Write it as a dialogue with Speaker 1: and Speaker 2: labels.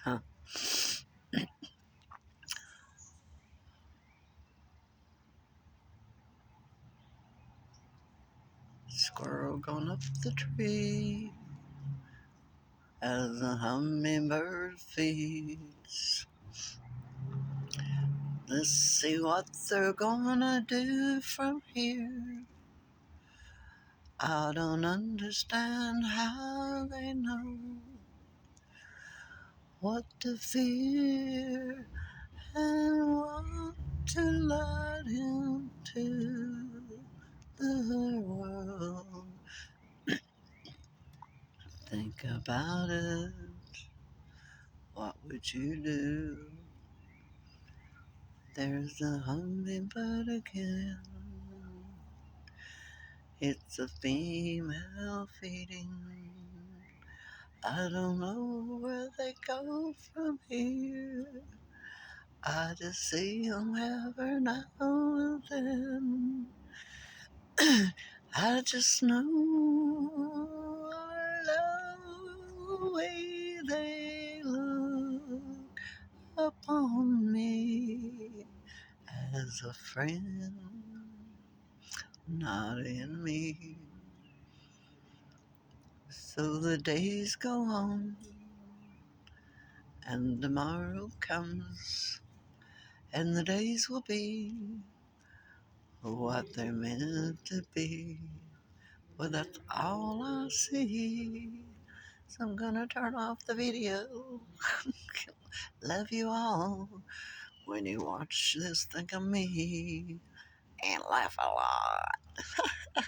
Speaker 1: Huh. Squirrel going up the tree as a hummingbird feeds. Let's see what they're gonna do from here. I don't understand how they know what to fear and what to let into the world. Think about it. What would you do? There's a hummingbird again. It's a female feeding. I don't know where they go from here. I just see them every now and then. I just know I love the way they look upon me as a friend, not in me. So the days go on, and tomorrow comes, and the days will be what they're meant to be. Well, that's all I see. So I'm gonna turn off the video. Love you all. When you watch this, think of me and laugh a lot.